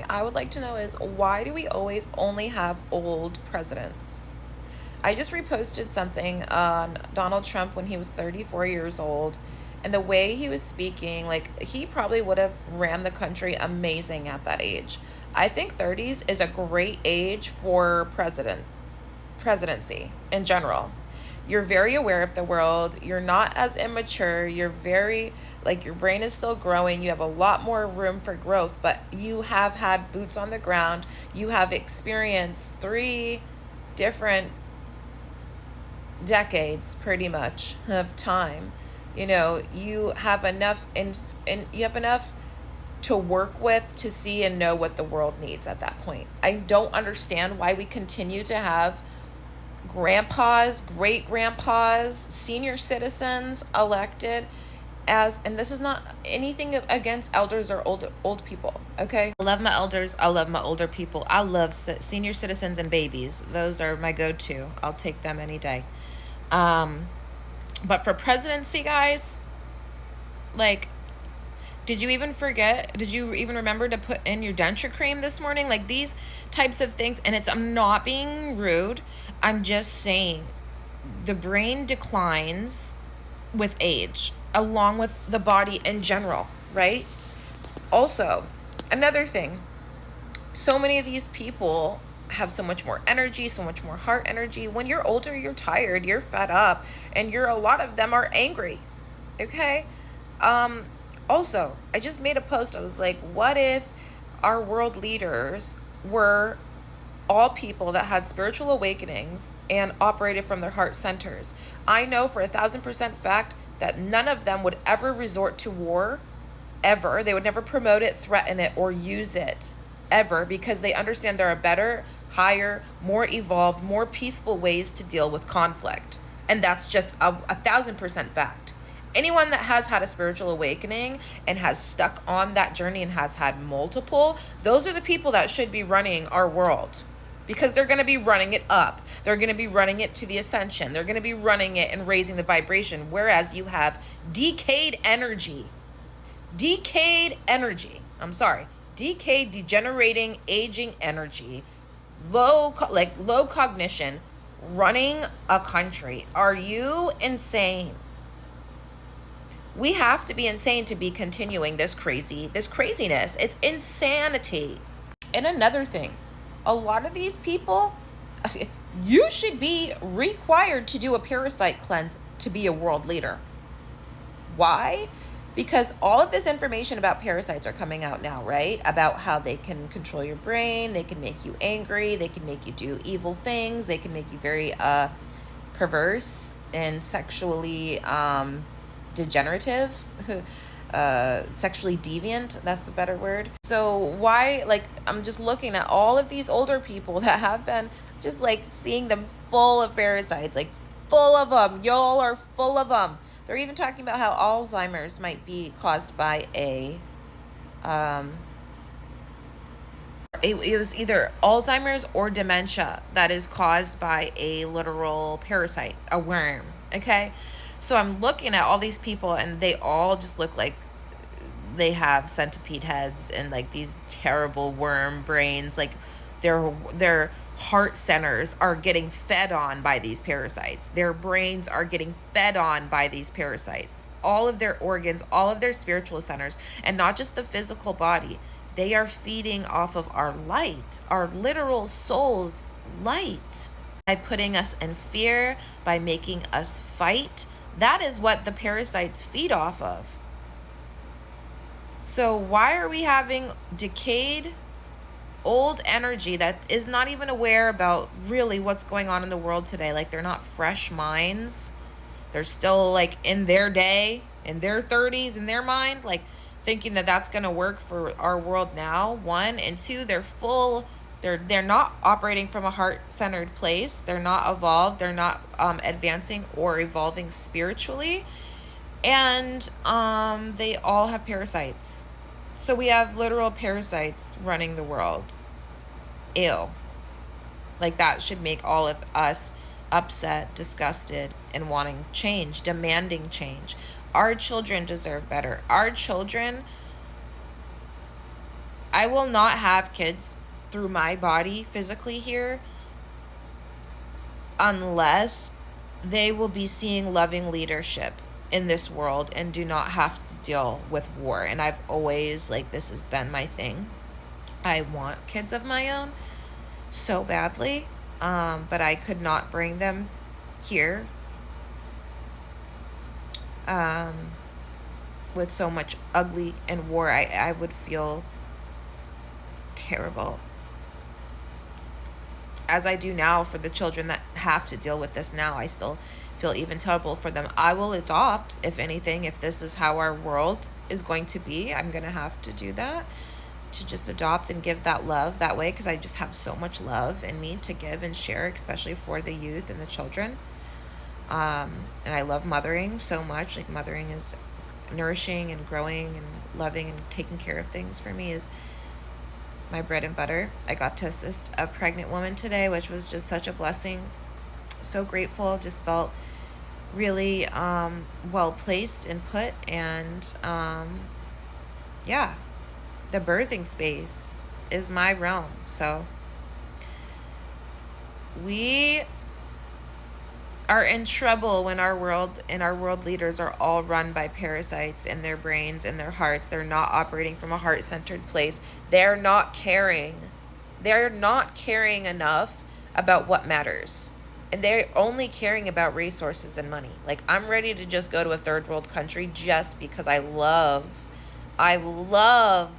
I would like to know is why do we always only have old presidents? I just reposted something on Donald Trump when he was 34 years old, and the way he was speaking, like he probably would have ran the country amazing at that age. I think 30s is a great age for presidency in general. You're very aware of the world. You're not as immature. You're very, like, your brain is still growing. You have a lot more room for growth, but you have had boots on the ground. You have experienced three different decades pretty much of time. You have enough and you have enough to work with to see and know what the world needs at that point. I don't understand why we continue to have grandpas, great grandpas, senior citizens elected as, and this is not anything against elders or old people, okay? I love my elders. I love my older people. I love senior citizens and babies. Those are my go-to. I'll take them any day. But for presidency, guys, like, did you even forget? Did you even remember to put in your denture cream this morning? Like these types of things. And I'm not being rude. I'm just saying the brain declines with age, along with the body in general, right? Also, another thing, so many of these people have so much more energy, so much more heart energy. When you're older, you're tired, you're fed up, and a lot of them are angry. Okay? Also, I just made a post. I was like, what if our world leaders were all people that had spiritual awakenings and operated from their heart centers? I know for 1,000% fact that none of them would ever resort to war, ever. They would never promote it, threaten it, or use it, ever, because they understand there are better, higher, more evolved, more peaceful ways to deal with conflict. And that's just a 1,000% fact. Anyone that has had a spiritual awakening and has stuck on that journey and has had multiple, those are the people that should be running our world, because they're going to be running it up. They're going to be running it to the ascension. They're going to be running it and raising the vibration. Whereas you have decayed energy, degenerating, aging energy, low cognition, running a country. Are you insane? We have to be insane to be continuing this craziness. It's insanity. And another thing, a lot of these people, you should be required to do a parasite cleanse to be a world leader. Why? Because all of this information about parasites are coming out now, right? About how they can control your brain, they can make you angry, they can make you do evil things, they can make you very perverse and sexually degenerative, sexually deviant, that's the better word. So why, like, I'm just looking at all of these older people that have been just like seeing them full of parasites, like full of them. Y'all are full of them. They're even talking about how Alzheimer's might be caused by it was either Alzheimer's or dementia that is caused by a literal parasite, a worm. Okay. So I'm looking at all these people and they all just look like they have centipede heads and like these terrible worm brains. Like their heart centers are getting fed on by these parasites. Their brains are getting fed on by these parasites. All of their organs, all of their spiritual centers, and not just the physical body. They are feeding off of our light, our literal soul's light, by putting us in fear, by making us fight. That is what the parasites feed off of. So why are we having decayed, old energy that is not even aware about really what's going on in the world today? Like, they're not fresh minds. They're still like in their day, in their 30s, in their mind, like thinking that that's going to work for our world now. One, and two, they're not operating from a heart-centered place. They're not evolved. They're not advancing or evolving spiritually. And they all have parasites. So we have literal parasites running the world. Ew. Like, that should make all of us upset, disgusted, and wanting change, demanding change. Our children deserve better. Our children I will not have kids through my body physically here unless they will be seeing loving leadership in this world and do not have to deal with war. And I've always, like, this has been my thing. I want kids of my own so badly, but I could not bring them here with so much ugly and war. I would feel terrible, as I do now for the children that have to deal with this now. I still feel even terrible for them. I will adopt, if anything, if this is how our world is going to be. I'm going to have to do that, to just adopt and give that love that way, because I just have so much love in me to give and share, especially for the youth and the children. And I love mothering so much. Like, mothering is nourishing and growing and loving and taking care of things for me is my bread and butter. I got to assist a pregnant woman today, which was just such a blessing. So grateful. Just felt really well placed and put. And yeah, the birthing space is my realm. So we are in trouble when our world and our world leaders are all run by parasites in their brains and their hearts. They're not operating from a heart-centered place. They're not caring. They're not caring enough about what matters. And they're only caring about resources and money. Like, I'm ready to just go to a third world country just because I love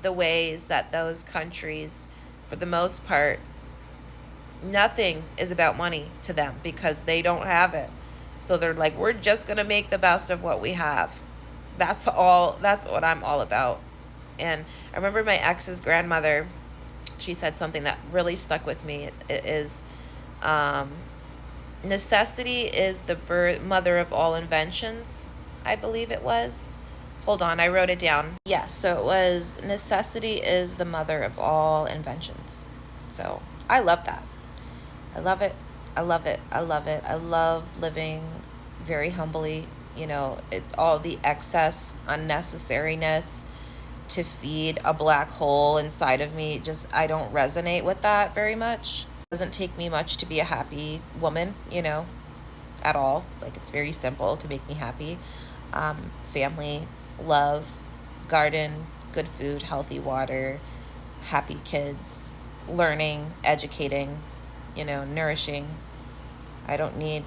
the ways that those countries, for the most part, nothing is about money to them because they don't have it. So they're like, we're just going to make the best of what we have. That's what I'm all about. And I remember my ex's grandmother, she said something that really stuck with me. It is, necessity is the mother of all inventions, I believe it was. Hold on, I wrote it down. Yes, so it was, necessity is the mother of all inventions. So I love that. I love it. I love it. I love it. I love living very humbly, all the excess unnecessariness to feed a black hole inside of me. Just, I don't resonate with that very much. It doesn't take me much to be a happy woman, at all. Like, it's very simple to make me happy. Family, love, garden, good food, healthy water, happy kids, learning, educating, nourishing. I don't need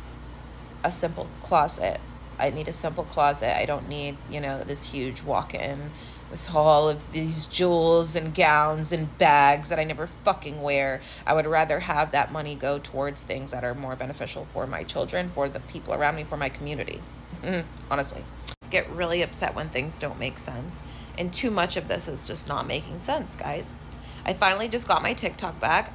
a simple closet. I need a simple closet. I don't need, this huge walk-in with all of these jewels and gowns and bags that I never fucking wear. I would rather have that money go towards things that are more beneficial for my children, for the people around me, for my community. Honestly. I get really upset when things don't make sense. And too much of this is just not making sense, guys. I finally just got my TikTok back.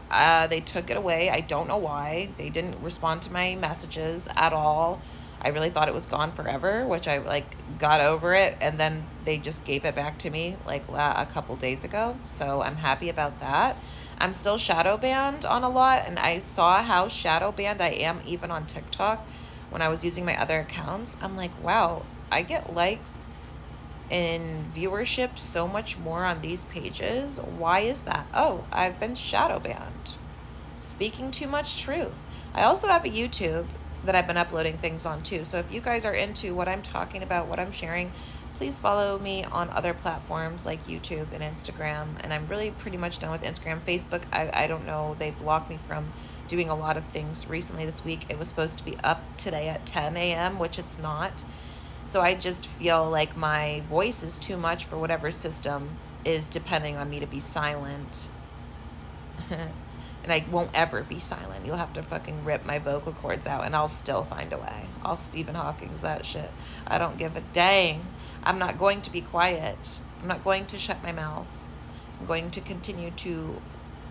They took it away. I don't know why. They didn't respond to my messages at all. I really thought it was gone forever, which I got over it. And then they just gave it back to me a couple days ago. So I'm happy about that. I'm still shadow banned on a lot. And I saw how shadow banned I am even on TikTok when I was using my other accounts. I'm like, wow, I get likes in viewership so much more on these pages. Why is that? Oh, I've been shadow banned. Speaking too much truth. I also have a YouTube that I've been uploading things on too. So if you guys are into what I'm talking about, what I'm sharing, please follow me on other platforms like YouTube and Instagram. And I'm really pretty much done with Instagram. Facebook, I don't know. They blocked me from doing a lot of things recently this week. It was supposed to be up today at 10 a.m., which it's not. So I just feel like my voice is too much for whatever system is depending on me to be silent. And I won't ever be silent. You'll have to fucking rip my vocal cords out and I'll still find a way. I'll Stephen Hawking's that shit. I don't give a dang. I'm not going to be quiet. I'm not going to shut my mouth. I'm going to continue to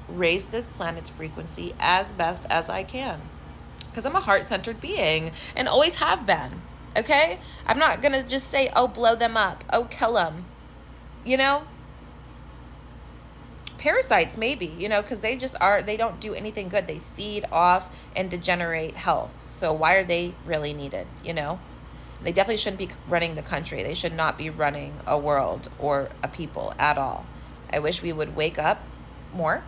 raise this planet's frequency as best as I can. Because I'm a heart-centered being and always have been. Okay? I'm not going to just say, oh, blow them up. Oh, kill them. Parasites, maybe, because they don't do anything good. They feed off and degenerate health. So why are they really needed? They definitely shouldn't be running the country. They should not be running a world or a people at all. I wish we would wake up more.